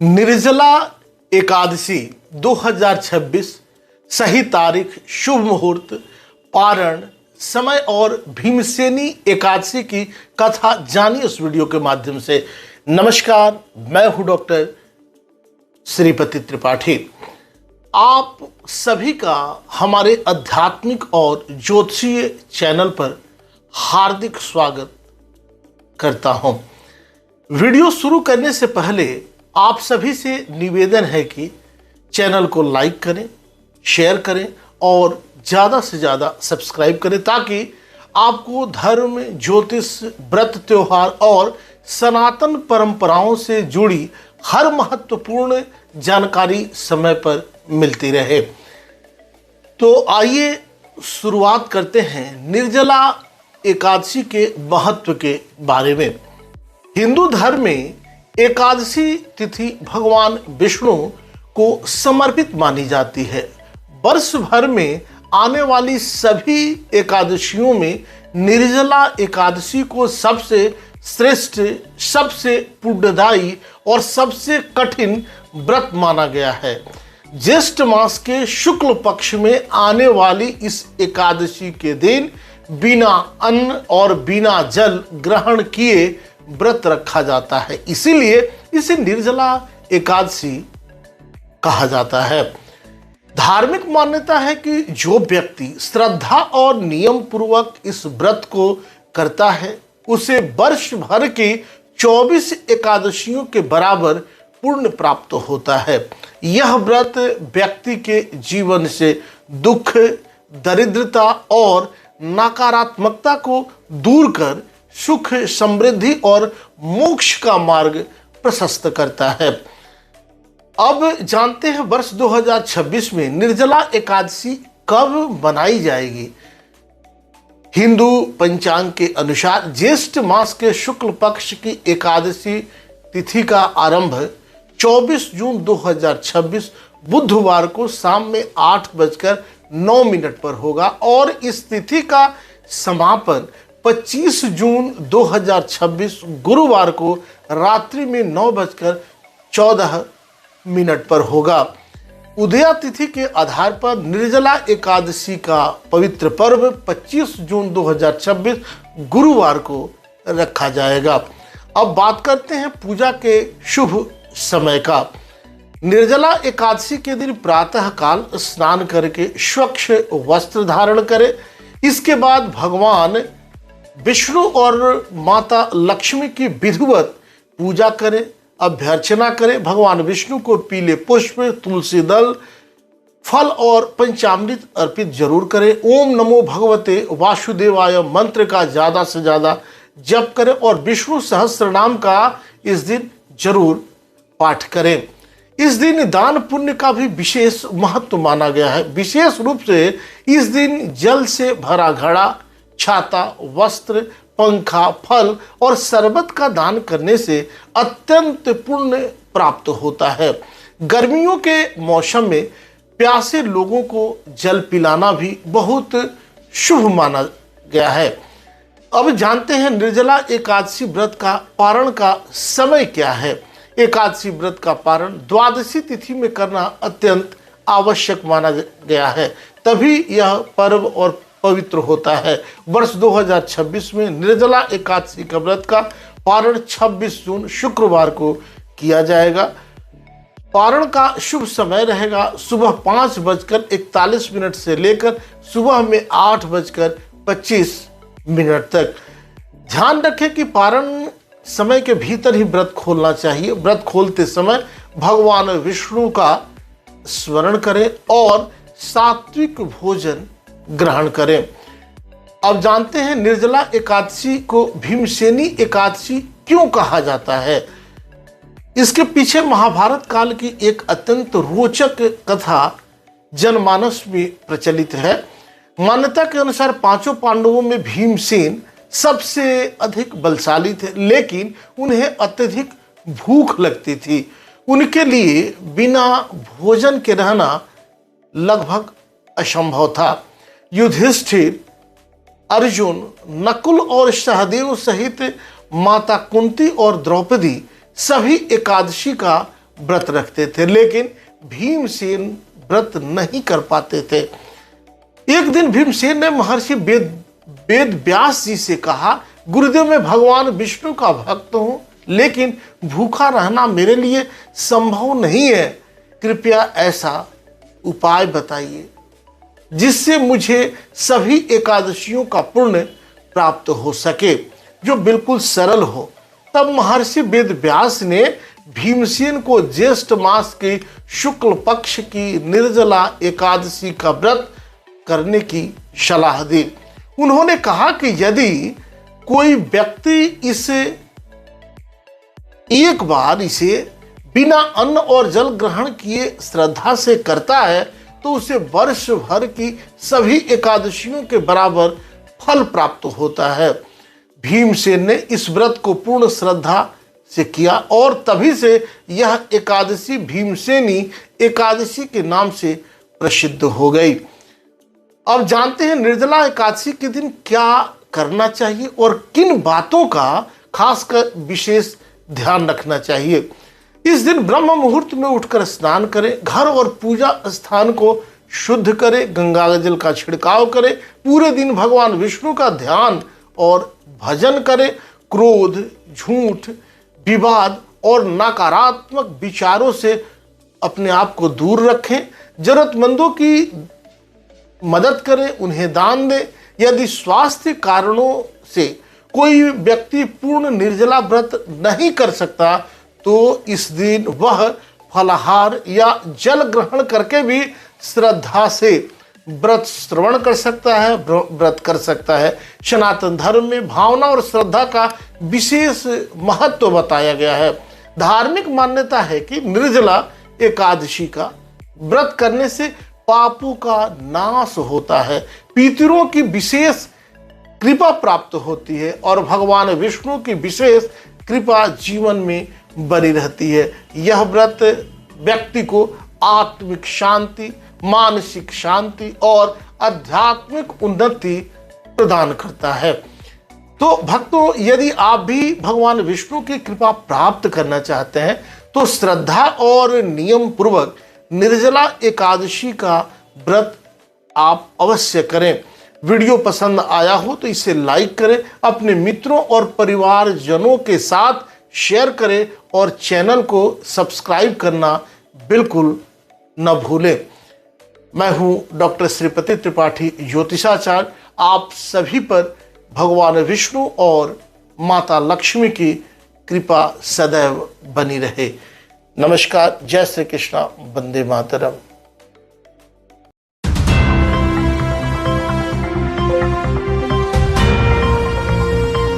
निर्जला एकादशी 2026 सही तारीख, शुभ मुहूर्त, पारण समय और भीमसेनी एकादशी की कथा जानिए इस वीडियो के माध्यम से। नमस्कार, मैं हूं डॉक्टर श्रीपति त्रिपाठी। आप सभी का हमारे आध्यात्मिक और ज्योतिषीय चैनल पर हार्दिक स्वागत करता हूं। वीडियो शुरू करने से पहले आप सभी से निवेदन है कि चैनल को लाइक करें, शेयर करें और ज़्यादा से ज़्यादा सब्सक्राइब करें ताकि आपको धर्म, ज्योतिष, व्रत, त्योहार और सनातन परंपराओं से जुड़ी हर महत्वपूर्ण जानकारी समय पर मिलती रहे। तो आइए शुरुआत करते हैं निर्जला एकादशी के महत्व के बारे में। हिंदू धर्म में एकादशी तिथि भगवान विष्णु को समर्पित मानी जाती है। वर्ष भर में आने वाली सभी एकादशियों में निर्जला एकादशी को सबसे श्रेष्ठ, सबसे पुण्यदायी और सबसे कठिन व्रत माना गया है। ज्येष्ठ मास के शुक्ल पक्ष में आने वाली इस एकादशी के दिन बिना अन्न और बिना जल ग्रहण किए व्रत रखा जाता है, इसीलिए इसे निर्जला एकादशी कहा जाता है। धार्मिक मान्यता है कि जो व्यक्ति श्रद्धा और नियम पूर्वक इस व्रत को करता है उसे वर्ष भर की 24 एकादशियों के बराबर पुण्य प्राप्त होता है। यह व्रत व्यक्ति के जीवन से दुख, दरिद्रता और नकारात्मकता को दूर कर सुख, समृद्धि और मोक्ष का मार्ग प्रशस्त करता है। अब जानते हैं वर्ष 2026 में निर्जला एकादशी कब मनाई जाएगी। हिंदू पंचांग के अनुसार ज्येष्ठ मास के शुक्ल पक्ष की एकादशी तिथि का आरंभ 24 जून 2026 बुधवार को शाम में 8:09 पर होगा और इस तिथि का समापन 25 जून 2026 गुरुवार को रात्रि में 9:14 पर होगा। उदया तिथि के आधार पर निर्जला एकादशी का पवित्र पर्व 25 जून 2026 गुरुवार को रखा जाएगा। अब बात करते हैं पूजा के शुभ समय का। निर्जला एकादशी के दिन प्रातः काल स्नान करके स्वच्छ वस्त्र धारण करें। इसके बाद भगवान विष्णु और माता लक्ष्मी की विधिवत पूजा करें, अभ्यर्चना करें। भगवान विष्णु को पीले पुष्प, तुलसी दल, फल और पंचामृत अर्पित जरूर करें। ओम नमो भगवते वासुदेवाय मंत्र का ज़्यादा से ज़्यादा जप करें और विष्णु सहस्त्र नाम का इस दिन जरूर पाठ करें। इस दिन दान पुण्य का भी विशेष महत्व माना गया है। विशेष रूप से इस दिन जल से भरा घड़ा, छाता, वस्त्र, पंखा, फल और शरबत का दान करने से अत्यंत पुण्य प्राप्त होता है। गर्मियों के मौसम में प्यासे लोगों को जल पिलाना भी बहुत शुभ माना गया है। अब जानते हैं निर्जला एकादशी व्रत का पारण का समय क्या है। एकादशी व्रत का पारण द्वादशी तिथि में करना अत्यंत आवश्यक माना गया है, तभी यह पर्व और पवित्र होता है। वर्ष 2026 में निर्जला एकादशी का व्रत का पारण 26 जून शुक्रवार को किया जाएगा। पारण का शुभ समय रहेगा सुबह 5:41 से लेकर सुबह में 8:25 तक। ध्यान रखें कि पारण समय के भीतर ही व्रत खोलना चाहिए। व्रत खोलते समय भगवान विष्णु का स्मरण करें और सात्विक भोजन ग्रहण करें। अब जानते हैं निर्जला एकादशी को भीमसेनी एकादशी क्यों कहा जाता है। इसके पीछे महाभारत काल की एक अत्यंत रोचक कथा जनमानस में प्रचलित है। मान्यता के अनुसार पांचों पांडवों में भीमसेन सबसे अधिक बलशाली थे, लेकिन उन्हें अत्यधिक भूख लगती थी। उनके लिए बिना भोजन के रहना लगभग असंभव था। युधिष्ठिर, अर्जुन, नकुल और सहदेव सहित माता कुंती और द्रौपदी सभी एकादशी का व्रत रखते थे, लेकिन भीमसेन व्रत नहीं कर पाते थे। एक दिन भीमसेन ने महर्षि वेद व्यास जी से कहा, गुरुदेव मैं भगवान विष्णु का भक्त हूं, लेकिन भूखा रहना मेरे लिए संभव नहीं है। कृपया ऐसा उपाय बताइए जिससे मुझे सभी एकादशियों का पुण्य प्राप्त हो सके, जो बिल्कुल सरल हो। तब महर्षि वेद व्यास ने भीमसेन को ज्येष्ठ मास के शुक्ल पक्ष की निर्जला एकादशी का व्रत करने की सलाह दी। उन्होंने कहा कि यदि कोई व्यक्ति एक बार इसे बिना अन्न और जल ग्रहण किए श्रद्धा से करता है तो उसे वर्ष भर की सभी एकादशियों के बराबर फल प्राप्त होता है। भीमसेन ने इस व्रत को पूर्ण श्रद्धा से किया और तभी से यह एकादशी भीमसेनी एकादशी के नाम से प्रसिद्ध हो गई। अब जानते हैं निर्जला एकादशी के दिन क्या करना चाहिए और किन बातों का खासकर विशेष ध्यान रखना चाहिए। इस दिन ब्रह्म मुहूर्त में उठकर स्नान करें, घर और पूजा स्थान को शुद्ध करें, गंगा जल का छिड़काव करें, पूरे दिन भगवान विष्णु का ध्यान और भजन करें, क्रोध, झूठ, विवाद और नकारात्मक विचारों से अपने आप को दूर रखें, जरूरतमंदों की मदद करें, उन्हें दान दें। यदि स्वास्थ्य कारणों से कोई व्यक्ति पूर्ण निर्जला व्रत नहीं कर सकता तो इस दिन वह फलाहार या जल ग्रहण करके भी श्रद्धा से व्रत श्रवण कर सकता है, व्रत कर सकता है। सनातन धर्म में भावना और श्रद्धा का विशेष महत्व बताया गया है। धार्मिक मान्यता है कि निर्जला एकादशी का व्रत करने से पापों का नाश होता है, पितरों की विशेष कृपा प्राप्त होती है और भगवान विष्णु की विशेष कृपा जीवन में बनी रहती है। यह व्रत व्यक्ति को आत्मिक शांति, मानसिक शांति और आध्यात्मिक उन्नति प्रदान करता है। तो भक्तों, यदि आप भी भगवान विष्णु की कृपा प्राप्त करना चाहते हैं तो श्रद्धा और नियम पूर्वक निर्जला एकादशी का व्रत आप अवश्य करें। वीडियो पसंद आया हो तो इसे लाइक करें, अपने मित्रों और परिवारजनों के साथ शेयर करें और चैनल को सब्सक्राइब करना बिल्कुल न भूलें। मैं हूं डॉक्टर श्रीपति त्रिपाठी ज्योतिषाचार्य। आप सभी पर भगवान विष्णु और माता लक्ष्मी की कृपा सदैव बनी रहे। नमस्कार, जय श्री कृष्णा, वंदे मातरम।